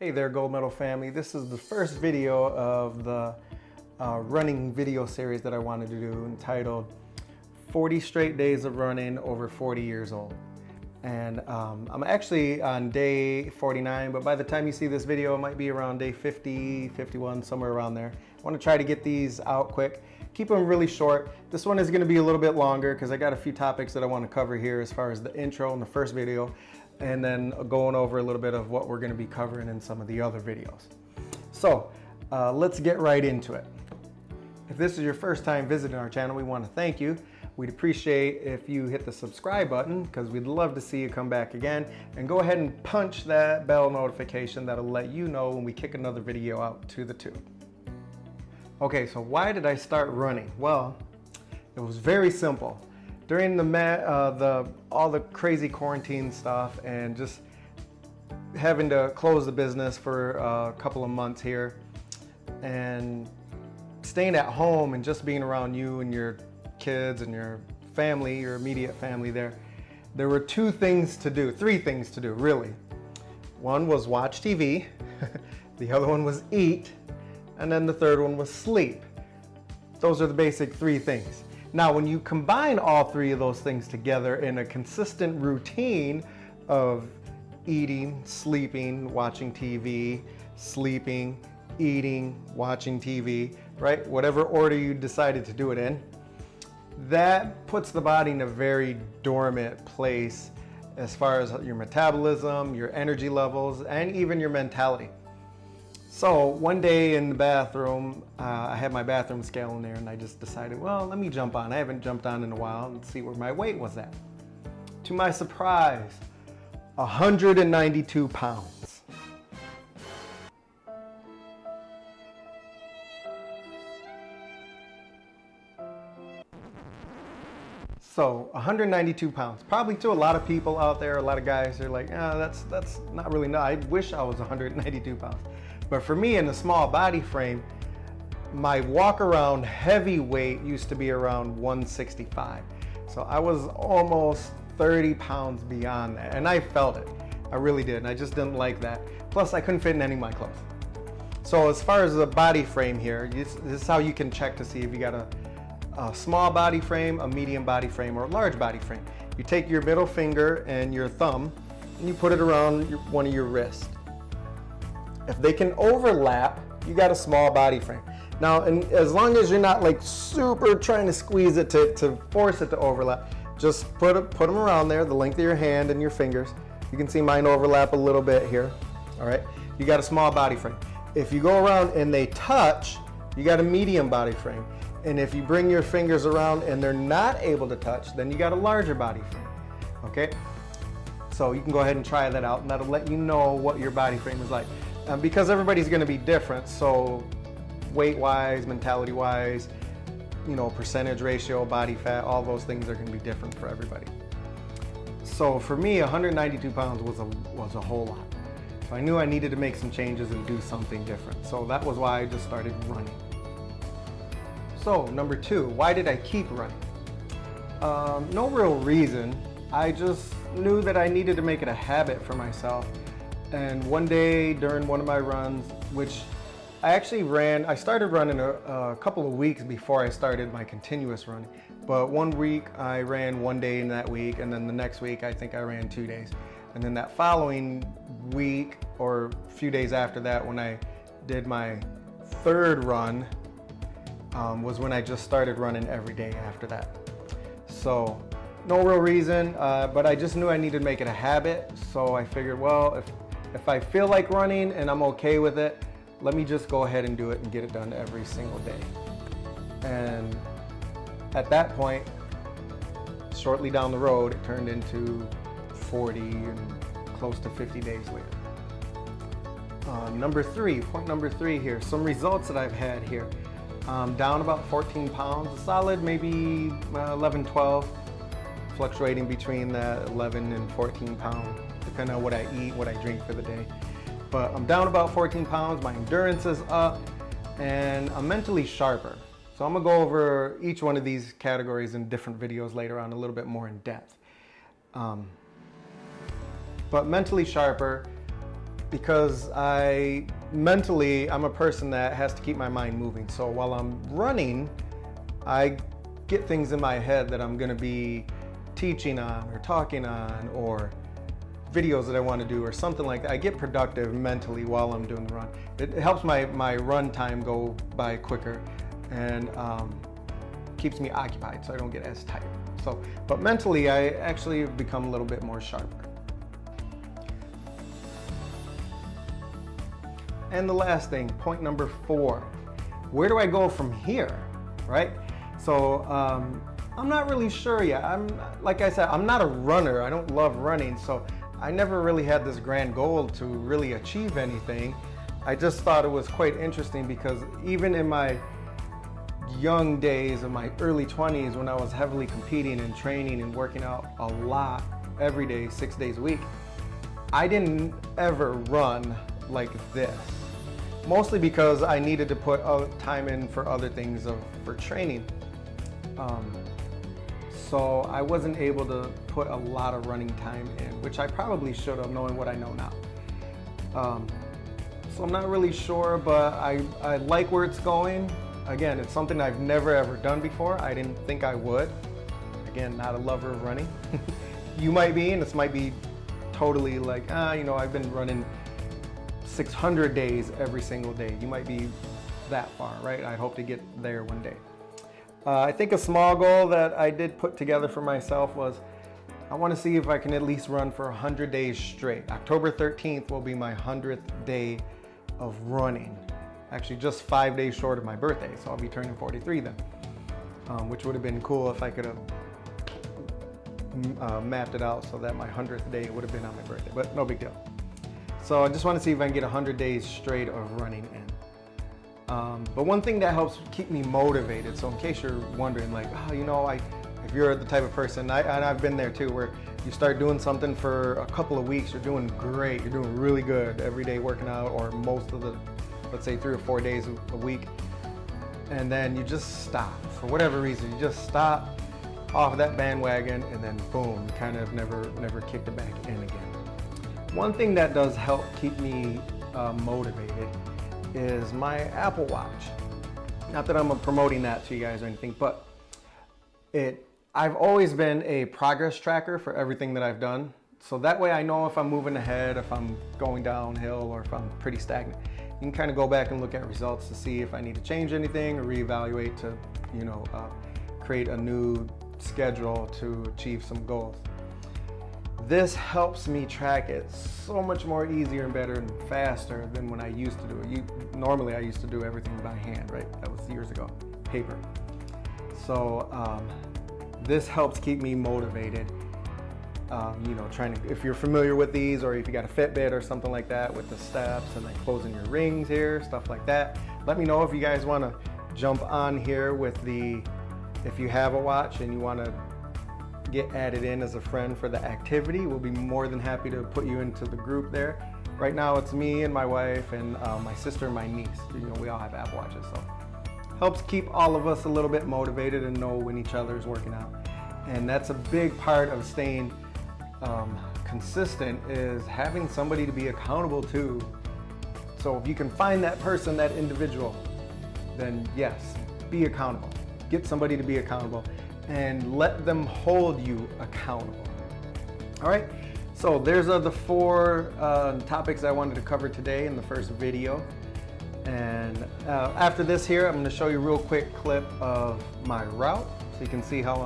Hey there, Gold Medal family. This is the first video of the running video series that I wanted to do, entitled 40 Straight Days of Running Over 40 Years Old. And I'm actually on day 49, but by the time you see this video, it might be around day 50, 51, somewhere around there. I want to try to get these out quick. Keep them really short. This one is going to be a little bit longer because I got a few topics that I want to cover here as far as the intro in the first video, and then going over a little bit of what we're going to be covering in some of the other videos. So let's get right into it. If this is your first time visiting our channel, we want to thank you. We'd appreciate if you hit the subscribe button because we'd love to see you come back again, and go ahead and punch that bell notification that'll let you know when we kick another video out to the tube. Okay, so why did I start running? Well, it was very simple. During all the crazy quarantine stuff and just having to close the business for a couple of months here, and staying at home and just being around you and your kids and your family, your immediate family there were three things to do really. One was watch TV, the other one was eat, and then the third one was sleep. Those are the basic three things. Now, when you combine all three of those things together in a consistent routine of eating, sleeping, watching TV, sleeping, eating, watching TV, right? Whatever order you decided to do it in, that puts the body in a very dormant place as far as your metabolism, your energy levels, and even your mentality. So one day in the bathroom, I had my bathroom scale in there, and I just decided, well, let me jump on. I haven't jumped on in a while and see where my weight was at. To my surprise, 192 pounds. So 192 pounds, probably to a lot of people out there, a lot of guys are like, that's not really, I wish I was 192 pounds. But for me, in a small body frame, my walk around heavy weight used to be around 165. So I was almost 30 pounds beyond that, and I felt it. I really did, and I just didn't like that. Plus, I couldn't fit in any of my clothes. So as far as the body frame here, this is how you can check to see if you got a small body frame, a medium body frame, or a large body frame. You take your middle finger and your thumb, and you put it around one of your wrists. If they can overlap, you got a small body frame. Now, and as long as you're not like super trying to squeeze it to force it to overlap, just put them around there, the length of your hand and your fingers. You can see mine overlap a little bit here. All right, you got a small body frame. If you go around and they touch, you got a medium body frame. And if you bring your fingers around and they're not able to touch, then you got a larger body frame. Okay, so you can go ahead and try that out, and that'll let you know what your body frame is like. Because everybody's going to be different, so weight-wise, mentality-wise, percentage ratio, body fat, all those things are going to be different for everybody. So for me, 192 pounds was a whole lot. So I knew I needed to make some changes and do something different. So that was why I just started running. So number two, why did I keep running? No real reason. I just knew that I needed to make it a habit for myself. And one day during one of my runs, which I actually I started running a couple of weeks before I started my continuous running. But one week I ran one day in that week, and then the next week I think I ran 2 days. And then that following week, or a few days after that, when I did my third run, was when I just started running every day after that. So no real reason, but I just knew I needed to make it a habit. So I figured, well, if I feel like running and I'm okay with it, let me just go ahead and do it and get it done every single day. And at that point, shortly down the road, it turned into 40 and close to 50 days later. Point number three here, some results that I've had here. Down about 14 pounds, a solid maybe 11, 12, fluctuating between that 11 and 14 pounds, depending on what I eat, what I drink for the day. But I'm down about 14 pounds, my endurance is up, and I'm mentally sharper. So I'm gonna go over each one of these categories in different videos later on, a little bit more in depth. But mentally sharper, because mentally, I'm a person that has to keep my mind moving. So while I'm running, I get things in my head that I'm gonna be teaching on or talking on, or videos that I want to do or something like that. I get productive mentally while I'm doing the run. It helps my run time go by quicker, and keeps me occupied so I don't get as tired. So, but mentally I actually become a little bit more sharper. And the last thing, point number 4, where do I go from here, right? So I'm not really sure yet. Like I said, I'm not a runner. I don't love running, so I never really had this grand goal to really achieve anything. I just thought it was quite interesting because even in my young days, in my early 20s, when I was heavily competing and training and working out a lot every day, 6 days a week, I didn't ever run like this. Mostly because I needed to put time in for other things for training. So I wasn't able to put a lot of running time in, which I probably should have, knowing what I know now. So I'm not really sure, but I like where it's going. Again, it's something I've never ever done before. I didn't think I would. Again, not a lover of running. You might be, and this might be totally like, I've been running 600 days every single day. You might be that far, right? I hope to get there one day. I think a small goal that I did put together for myself was I want to see if I can at least run for 100 days straight. October 13th will be my 100th day of running. Actually, just 5 days short of my birthday, so I'll be turning 43 then, which would have been cool if I could have mapped it out so that my 100th day would have been on my birthday, but no big deal. So I just want to see if I can get 100 days straight of running in. But one thing that helps keep me motivated, so in case you're wondering, like, if you're the type of person, and I've been there too, where you start doing something for a couple of weeks, you're doing great, you're doing really good every day working out, or most of the, let's say 3 or 4 days a week, and then you just stop. For whatever reason, you just stop off that bandwagon, and then boom, you kind of never kicked it back in again. One thing that does help keep me motivated is my Apple Watch. Not that I'm promoting that to you guys or anything, but I've always been a progress tracker for everything that I've done. So that way I know if I'm moving ahead, if I'm going downhill, or if I'm pretty stagnant. You can kind of go back and look at results to see if I need to change anything or reevaluate to, create a new schedule to achieve some goals. This helps me track it so much more easier and better and faster than when I used to do it. Normally I used to do everything by hand, right? That was years ago, paper. So this helps keep me motivated. If you're familiar with these, or if you got a Fitbit or something like that with the steps and then closing your rings here, stuff like that. Let me know if you guys want to jump on here with if you have a watch and you want to get added in as a friend for the activity. We'll be more than happy to put you into the group there. Right now it's me and my wife and my sister and my niece. We all have Apple Watches, so helps keep all of us a little bit motivated and know when each other is working out. And that's a big part of staying consistent, is having somebody to be accountable to. So if you can find that person, that individual, then yes, be accountable. Get somebody to be accountable and let them hold you accountable. All right, so there's the 4 topics I wanted to cover today in the first video. And after this here, I'm gonna show you a real quick clip of my route so you can see how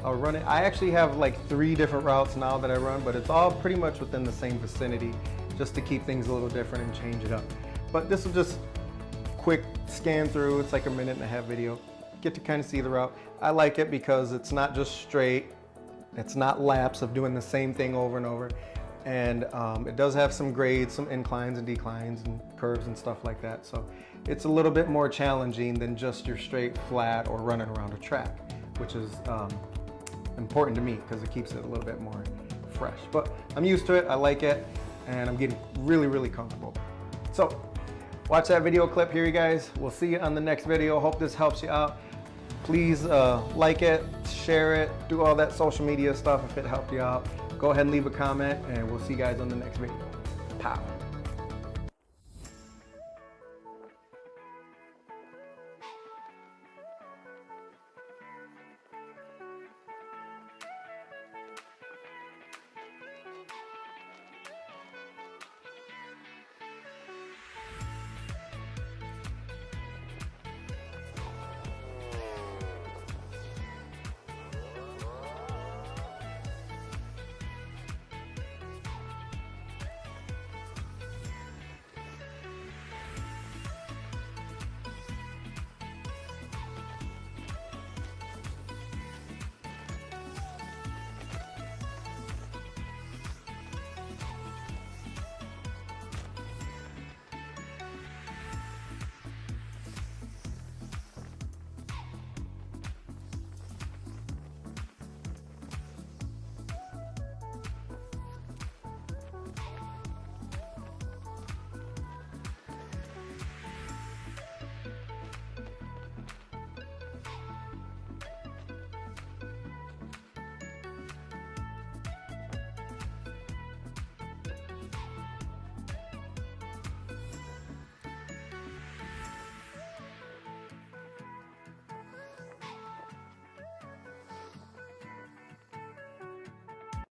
I'll run it. I actually have like 3 different routes now that I run, but it's all pretty much within the same vicinity, just to keep things a little different and change it up. But this will just quick scan through. It's like a 1.5-minute video. Get to kind of see the route. I like it because it's not just straight. It's not laps of doing the same thing over and over. And it does have some grades, some inclines and declines and curves and stuff like that. So it's a little bit more challenging than just your straight flat or running around a track, which is important to me because it keeps it a little bit more fresh. But I'm used to it, I like it, and I'm getting really, really comfortable. So watch that video clip here, you guys. We'll see you on the next video. Hope this helps you out. Please like it, share it, do all that social media stuff if it helped you out. Go ahead and leave a comment, and we'll see you guys on the next video. Pow.